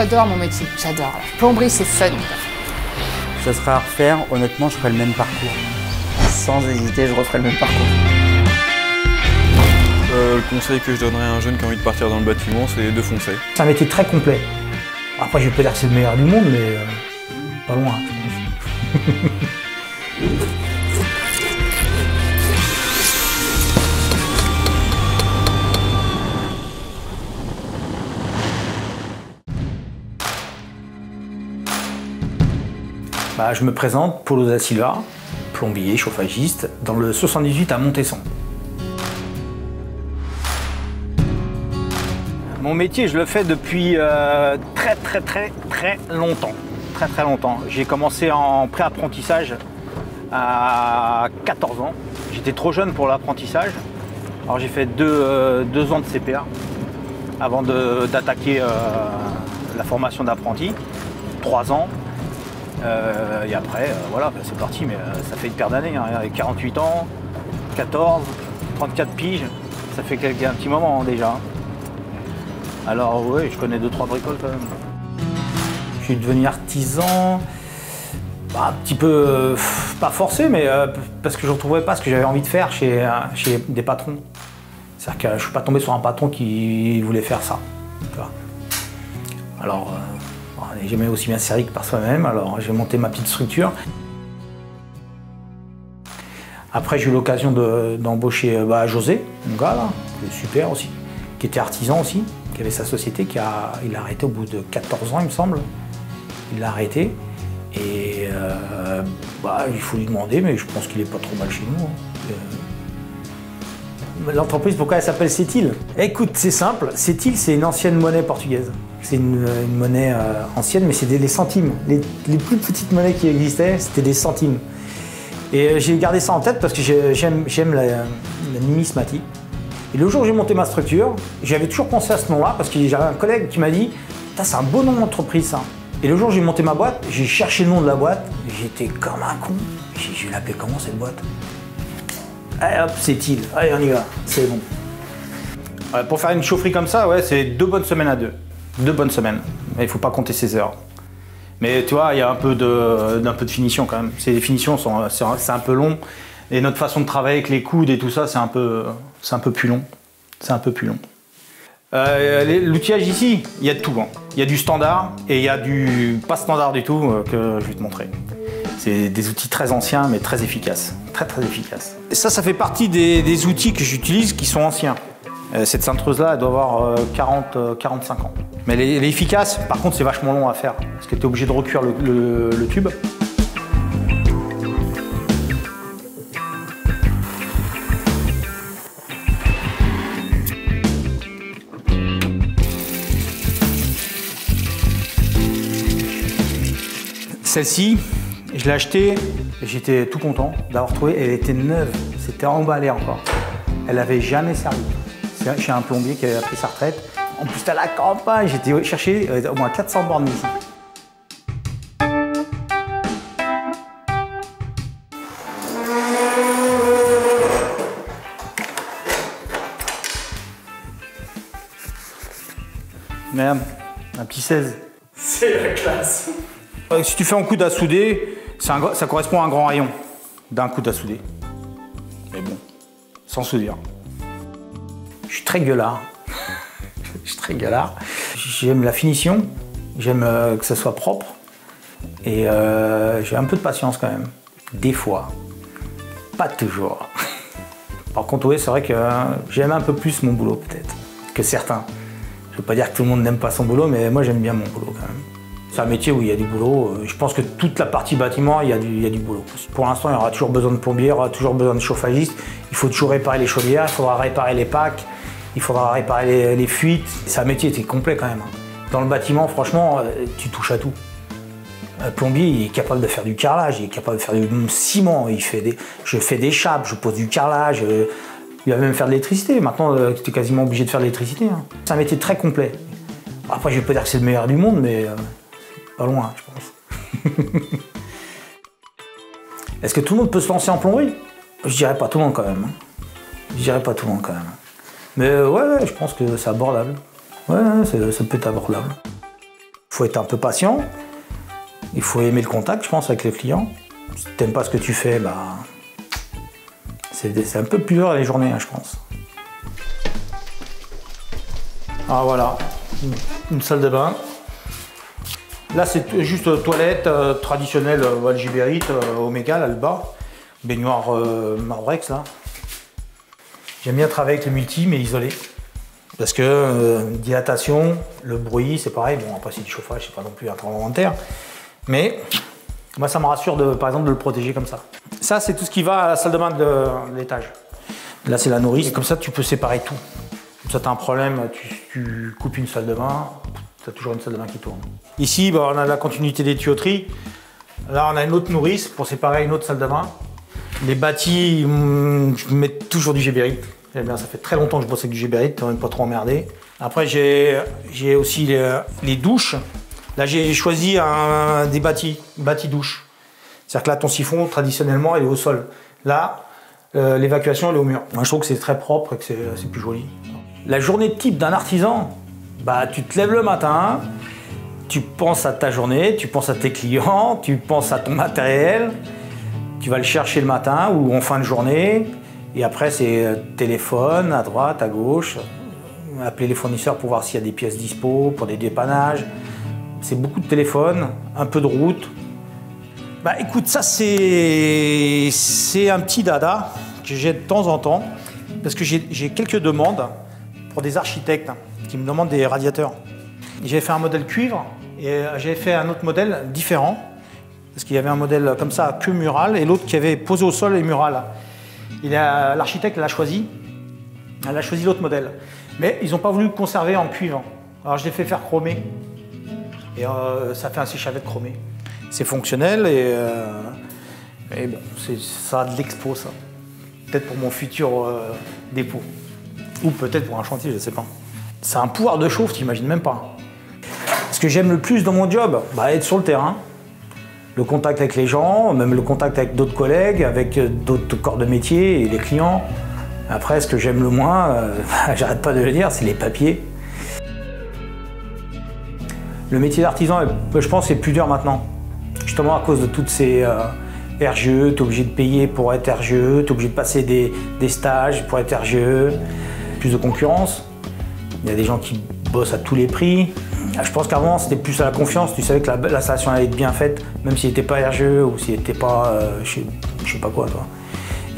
J'adore mon métier, j'adore. Plomberie, c'est fun. Ça serait à refaire, honnêtement, je ferais le même parcours. Sans hésiter, je referais le même parcours. Le conseil que je donnerais à un jeune qui a envie de partir dans le bâtiment, c'est de foncer. C'est un métier très complet. Après, je vais pas dire que c'est le meilleur du monde, mais pas loin. Je me présente, Paulo da Silva, plombier, chauffagiste, dans le 78 à Montesson. Mon métier, je le fais depuis très longtemps. Très longtemps. J'ai commencé en pré-apprentissage à 14 ans. J'étais trop jeune pour l'apprentissage. Alors j'ai fait deux ans de CPA avant d'attaquer la formation d'apprenti. 3 ans. Et après, voilà, c'est parti, mais ça fait une paire d'années, hein, avec 48 ans, 14, 34 piges, ça fait un petit moment déjà. Alors oui, je connais 2-3 bricoles quand même. Je suis devenu artisan, un petit peu, pas forcé, mais parce que je ne retrouvais pas ce que j'avais envie de faire chez des patrons. C'est-à-dire que je ne suis pas tombé sur un patron qui voulait faire ça. Tu vois. Alors, on n'est jamais aussi bien servi que par soi-même, alors j'ai monté ma petite structure. Après, j'ai eu l'occasion d'embaucher José, mon gars là, qui est super aussi, qui était artisan aussi, qui avait sa société, il a arrêté au bout de 14 ans, il me semble. Il l'a arrêté et il faut lui demander, mais je pense qu'il n'est pas trop mal chez nous. L'entreprise, pourquoi elle s'appelle Setil? Écoute, c'est simple, Setil, c'est une ancienne monnaie portugaise. C'est une monnaie ancienne, mais c'est les centimes. Les plus petites monnaies qui existaient, c'était des centimes. Et j'ai gardé ça en tête parce que j'aime la numismatique. Et le jour où j'ai monté ma structure, j'avais toujours pensé à ce nom-là parce que j'avais un collègue qui m'a dit « c'est un beau nom d'entreprise ça ». Et le jour où j'ai monté ma boîte, j'ai cherché le nom de la boîte, j'étais comme un con. Je vais l'appeler comment cette boîte? Allez hop, Setil, allez on y va, c'est bon. Ouais, pour faire une chaufferie comme ça, ouais, c'est 2 bonnes semaines à 2. 2 bonnes semaines, mais il ne faut pas compter ses heures. Mais tu vois, il y a un peu de finition quand même. Ces finitions, c'est un peu long. Et notre façon de travailler avec les coudes et tout ça, c'est un peu plus long. C'est un peu plus long. L'outillage ici, il y a de tout. Hein. Il y a du standard et il y a du pas standard du tout que je vais te montrer. C'est des outils très anciens mais très efficaces. Très efficaces. Et ça fait partie des outils que j'utilise qui sont anciens. Cette cintreuse-là, elle doit avoir 45 ans. Mais elle est efficace, par contre c'est vachement long à faire, parce que tu es obligé de recuire le tube. Celle-ci, je l'ai achetée, j'étais tout content d'avoir trouvé, elle était neuve, c'était emballé encore. Elle n'avait jamais servi. C'est chez un plombier qui avait pris sa retraite. En plus, c'était à la campagne, j'étais chercher au moins 400 bornes ici. Merde, un petit 16. C'est la classe. Si tu fais un coude à souder, ça correspond à un grand rayon d'un coude à souder. Mais bon, sans soudure. Je suis très gueulard. Je suis très galard. J'aime la finition, j'aime que ça soit propre et j'ai un peu de patience quand même. Des fois, pas toujours. Par contre, oui, c'est vrai que j'aime un peu plus mon boulot peut-être que certains. Je ne veux pas dire que tout le monde n'aime pas son boulot, mais moi j'aime bien mon boulot quand même. C'est un métier où il y a du boulot. Je pense que toute la partie bâtiment, il y a du boulot. Pour l'instant, il y aura toujours besoin de plombiers, il y aura toujours besoin de chauffagistes. Il faut toujours réparer les chaudières, il faudra réparer les packs. Il faudra réparer les fuites. C'est un métier qui est complet quand même. Dans le bâtiment, franchement, tu touches à tout. Le plombier, il est capable de faire du carrelage, il est capable de faire du ciment, je fais des chapes, je pose du carrelage, il va même faire de l'électricité. Maintenant, tu es quasiment obligé de faire de l'électricité. Hein. C'est un métier très complet. Après, je ne vais pas dire que c'est le meilleur du monde, mais pas loin, je pense. Est-ce que tout le monde peut se lancer en plomberie? Je dirais pas tout le monde quand même. Je dirais pas tout le monde quand même. Mais ouais, je pense que c'est abordable. Ouais, ça peut être abordable. faut être un peu patient. Il faut aimer le contact, je pense, avec les clients. Si tu n'aimes pas ce que tu fais, bah, c'est un peu plus dur les journées, hein, je pense. Ah voilà, une salle de bain. Là, c'est juste toilette traditionnelle algibérite, Oméga, là, le bas. Baignoire Marbrex, là. J'aime bien travailler avec le multi, mais isolé. Parce que dilatation, le bruit, c'est pareil. Bon, après, c'est du chauffage, c'est pas non plus un tremblement de terre. Mais moi, ça me rassure, par exemple, de le protéger comme ça. Ça, c'est tout ce qui va à la salle de bain de l'étage. Là, c'est la nourrice. Et comme ça, tu peux séparer tout. Comme ça, tu as un problème, tu coupes une salle de bain, tu as toujours une salle de bain qui tourne. Ici, bah, on a la continuité des tuyauteries. Là, on a une autre nourrice pour séparer une autre salle de bain. Les bâtis, je mets toujours du Geberit. Ça fait très longtemps que je bosse avec du Geberit, quand même pas trop emmerdé. Après, j'ai aussi les douches. Là, j'ai choisi des bâtis douches. C'est-à-dire que là, ton siphon, traditionnellement, il est au sol. Là, l'évacuation, elle est au mur. Moi, je trouve que c'est très propre et que c'est plus joli. La journée type d'un artisan, bah, tu te lèves le matin, tu penses à ta journée, tu penses à tes clients, tu penses à ton matériel, tu vas le chercher le matin ou en fin de journée, et après c'est téléphone à droite, à gauche, appeler les fournisseurs pour voir s'il y a des pièces dispo, pour des dépannages. C'est beaucoup de téléphone, un peu de route. Bah écoute, ça c'est un petit dada que j'ai de temps en temps, parce que j'ai quelques demandes pour des architectes qui me demandent des radiateurs. J'ai fait un modèle cuivre et j'ai fait un autre modèle différent, parce qu'il y avait un modèle comme ça que mural et l'autre qui avait posé au sol et mural. L'architecte l'a choisi, elle a choisi l'autre modèle. Mais ils n'ont pas voulu le conserver en cuivre. Alors je l'ai fait faire chromer et ça fait un sèche-cheveux chromé. C'est fonctionnel et bon, ça a de l'expo ça. Peut-être pour mon futur dépôt. Ou peut-être pour un chantier, je ne sais pas. C'est un pouvoir de chauffe, tu n'imagines même pas. Ce que j'aime le plus dans mon job, bah, être sur le terrain. Le contact avec les gens, même le contact avec d'autres collègues, avec d'autres corps de métier et les clients. Après, ce que j'aime le moins, j'arrête pas de le dire, c'est les papiers. Le métier d'artisan, je pense, c'est plus dur maintenant. Justement à cause de toutes ces RGE, tu es obligé de payer pour être RGE, tu es obligé de passer des stages pour être RGE. Plus de concurrence, il y a des gens qui bossent à tous les prix. Je pense qu'avant c'était plus à la confiance, tu savais que l'installation allait être bien faite, même s'il n'était pas RGE ou s'il n'était pas je sais pas quoi. Toi.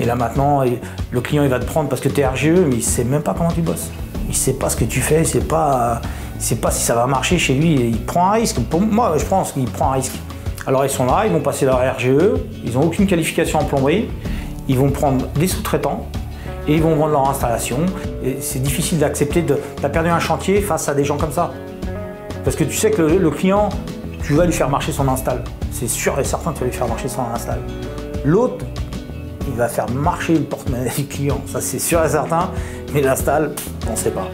Et là maintenant, le client il va te prendre parce que tu es RGE, mais il ne sait même pas comment tu bosses. Il ne sait pas ce que tu fais, il ne sait pas si ça va marcher chez lui, il prend un risque. Pour moi, je pense qu'il prend un risque. Alors ils sont là, ils vont passer leur RGE, ils n'ont aucune qualification en plomberie, ils vont prendre des sous-traitants, et ils vont vendre leur installation. C'est difficile d'accepter de perdu un chantier face à des gens comme ça. Parce que tu sais que le client, tu vas lui faire marcher son install. C'est sûr et certain que tu vas lui faire marcher son install. L'autre, il va faire marcher le porte-monnaie du client. Ça c'est sûr et certain, mais l'install, on ne sait pas.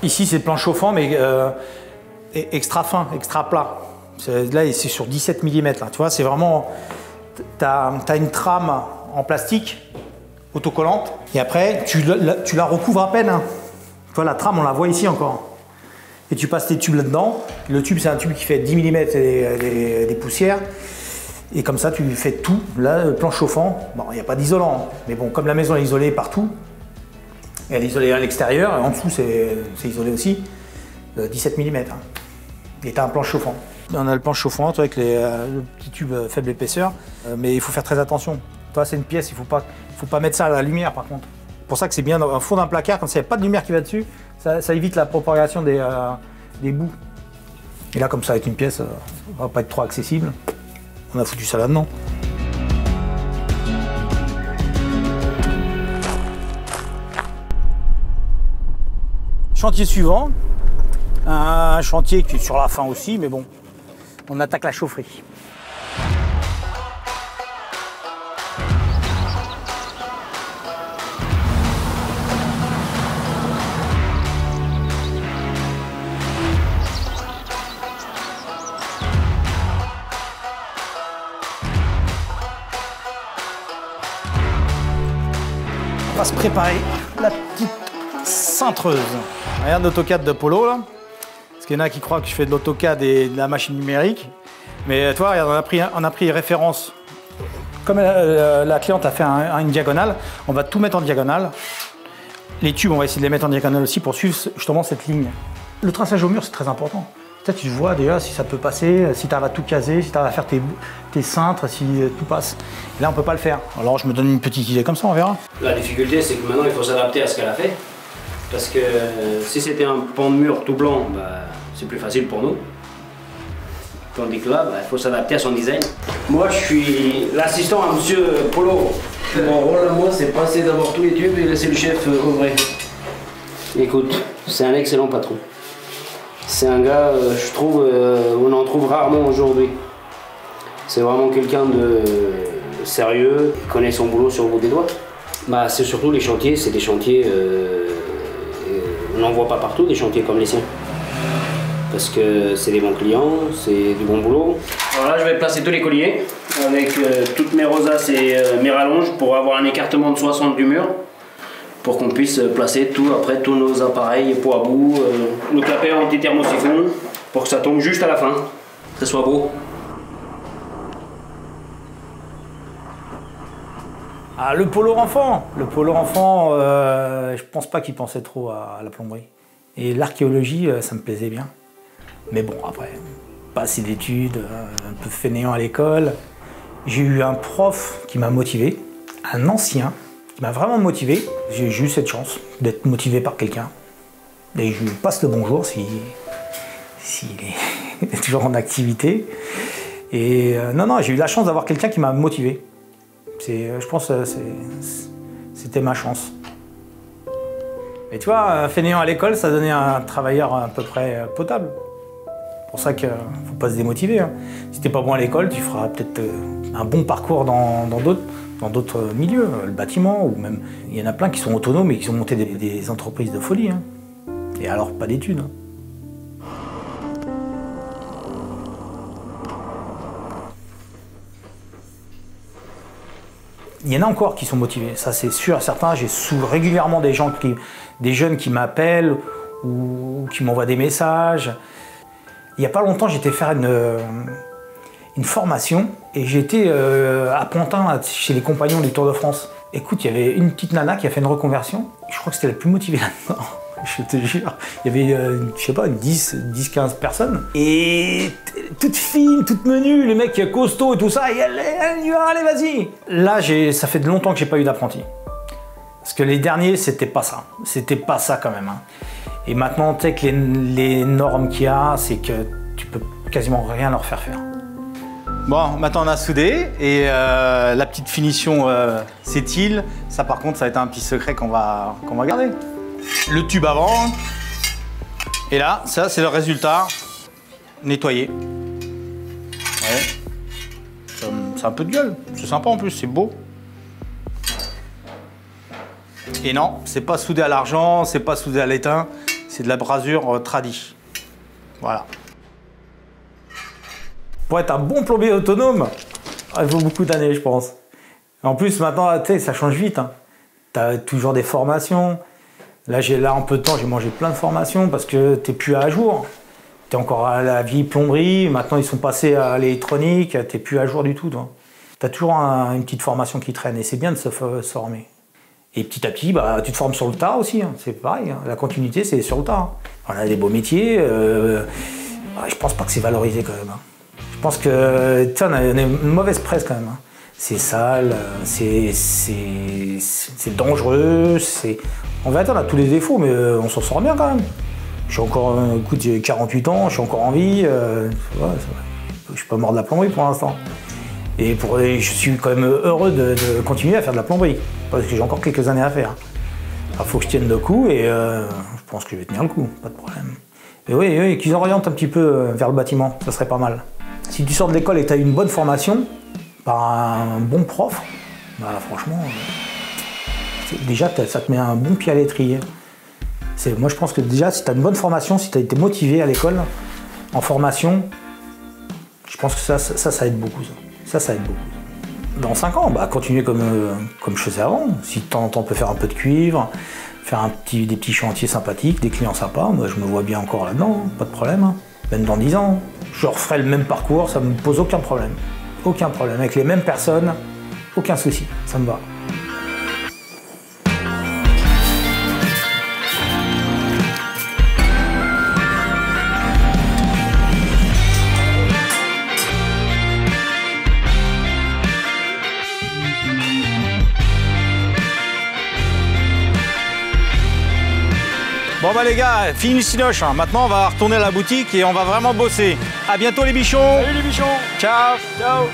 Ici c'est plan chauffant, mais extra fin, extra plat. Là c'est sur 17 mm. Là. Tu vois, c'est vraiment... Tu as une trame en plastique, autocollante, et après tu la recouvres à peine. Hein. Tu vois, la trame, on la voit ici encore. Et tu passes tes tubes là-dedans. Le tube, c'est un tube qui fait 10 mm et des poussières. Et comme ça, tu fais tout. Là, le plan chauffant, bon, il n'y a pas d'isolant. Mais bon, comme la maison est isolée partout, elle est isolée à l'extérieur, et en dessous, c'est isolé aussi, 17 mm. Hein. Et tu as un plan chauffant. On a le plan chauffant avec le petit tube faible épaisseur, mais il faut faire très attention. Toi, c'est une pièce, il ne faut pas mettre ça à la lumière par contre. C'est pour ça que c'est bien au fond d'un placard, quand il n'y a pas de lumière qui va dessus, ça évite la propagation des bouts. Et là, comme ça, avec une pièce, ça ne va pas être trop accessible. On a foutu ça là-dedans. Chantier suivant. Un chantier qui est sur la fin aussi, mais bon, on attaque la chaufferie. On va se préparer la petite cintreuse. Regarde l'AutoCAD de Polo là. Parce qu'il y en a qui croient que je fais de l'AutoCAD et de la machine numérique. Mais toi, on a pris référence. Comme la cliente a fait une diagonale, on va tout mettre en diagonale. Les tubes, on va essayer de les mettre en diagonale aussi pour suivre justement cette ligne. Le traçage au mur, c'est très important. Peut-être tu vois déjà si ça peut passer, si tu arrives à tout caser, si tu arrives à faire tes cintres, si tout passe. Là, on ne peut pas le faire. Alors, je me donne une petite idée comme ça, on verra. La difficulté, c'est que maintenant, il faut s'adapter à ce qu'elle a fait. Parce que si c'était un pan de mur tout blanc, bah, c'est plus facile pour nous. Tandis que là, bah, il faut s'adapter à son design. Moi, je suis l'assistant à Monsieur Polo. Mon rôle à moi, c'est passer d'abord tous les tubes et laisser le chef ouvrir. Écoute, c'est un excellent patron. C'est un gars, je trouve, on en trouve rarement aujourd'hui. C'est vraiment quelqu'un de sérieux, qui connaît son boulot sur le bout des doigts. Bah, c'est surtout les chantiers, c'est des chantiers, on n'en voit pas partout, des chantiers comme les siens. Parce que c'est des bons clients, c'est du bon boulot. Alors là, je vais placer tous les colliers avec toutes mes rosaces et mes rallonges pour avoir un écartement de 60 du mur pour qu'on puisse placer après tous nos appareils, poids à bout, le clapet anti-thermosiphon pour que ça tombe juste à la fin, que ce soit beau. Ah, le Polo enfant, je pense pas qu'il pensait trop à la plomberie. Et l'archéologie, ça me plaisait bien. Mais bon, après, pas assez d'études, un peu fainéant à l'école. J'ai eu un prof qui m'a motivé, un ancien, qui m'a vraiment motivé. J'ai eu cette chance d'être motivé par quelqu'un. Et je lui passe le bonjour s'il est toujours en activité. Et non, j'ai eu la chance d'avoir quelqu'un qui m'a motivé. Je pense que c'était ma chance. Et tu vois, un fainéant à l'école, ça donnait un travailleur à peu près potable. C'est pour ça qu'il ne faut pas se démotiver. Hein. Si tu n'es pas bon à l'école, tu feras peut-être un bon parcours dans d'autres milieux, le bâtiment, ou même... Il y en a plein qui sont autonomes et qui ont monté des entreprises de folie. Hein. Et alors, pas d'études. Hein. Il y en a encore qui sont motivés, ça c'est sûr, certains. J'ai régulièrement des jeunes qui m'appellent ou qui m'envoient des messages. Il n'y a pas longtemps, j'étais faire une formation et j'étais à Pantin, chez les compagnons du Tour de France. Écoute, il y avait une petite nana qui a fait une reconversion. Je crois que c'était la plus motivée là-dedans. Je te jure. Il y avait, je sais pas, 10-15 personnes. Et toute fine, toute menue, les mecs costauds et tout ça. Et allez, vas-y. Là, ça fait longtemps que j'ai pas eu d'apprenti. Parce que les derniers, c'était pas ça. C'était pas ça quand même. Hein. Et maintenant, tu sais que les normes qu'il y a, c'est que tu peux quasiment rien leur faire faire. Bon, maintenant on a soudé et la petite finition s'étile. Ça par contre, ça va être un petit secret qu'on va garder. Le tube avant. Et là, ça c'est le résultat nettoyé. Ouais. C'est un peu de gueule. C'est sympa en plus, c'est beau. Et non, c'est pas soudé à l'argent, c'est pas soudé à l'étain. C'est de la brasure tradie. Voilà. Pour être un bon plombier autonome, il faut beaucoup d'années, je pense. En plus, maintenant, tu sais, ça change vite. Hein. Tu as toujours des formations. Là, en peu de temps, j'ai mangé plein de formations parce que tu n'es plus à jour. Tu es encore à la vieille plomberie. Maintenant, ils sont passés à l'électronique. Tu n'es plus à jour du tout. Tu as toujours une petite formation qui traîne et c'est bien de se former. Et petit à petit, bah, tu te formes sur le tas aussi. Hein. C'est pareil. Hein. La continuité, c'est sur le tas. Hein. On a des beaux métiers. Je pense pas que c'est valorisé quand même. Hein. Je pense que on a une mauvaise presse quand même. Hein. C'est sale, c'est dangereux, En fait, on a tous les défauts, mais on s'en sort bien quand même. Je suis encore, écoute, j'ai 48 ans, je suis encore en vie. Je suis pas mort de la plomberie pour l'instant. Et je suis quand même heureux de continuer à faire de la plomberie, parce que j'ai encore quelques années à faire. Il faut que je tienne le coup et je pense que je vais tenir le coup, pas de problème. Mais oui, qu'ils orientent un petit peu vers le bâtiment, ça serait pas mal. Si tu sors de l'école et que tu as une bonne formation, par un bon prof, bah franchement, déjà ça te met un bon pied à l'étrier. Moi je pense que déjà si tu as une bonne formation, si tu as été motivé à l'école, en formation, je pense que ça aide beaucoup. Ça aide beaucoup. Dans 5 ans, bah, continuer comme je faisais avant. Si de temps en temps on peut faire un peu de cuivre, faire des petits chantiers sympathiques, des clients sympas. Moi, je me vois bien encore là-dedans, pas de problème. Hein. Même dans 10 ans, je referai le même parcours, ça me pose aucun problème. Aucun problème. Avec les mêmes personnes, aucun souci, ça me va. Bon bah les gars, fini le cinoche, hein. Maintenant on va retourner à la boutique et on va vraiment bosser. À bientôt les bichons. Salut les bichons. Ciao. Ciao.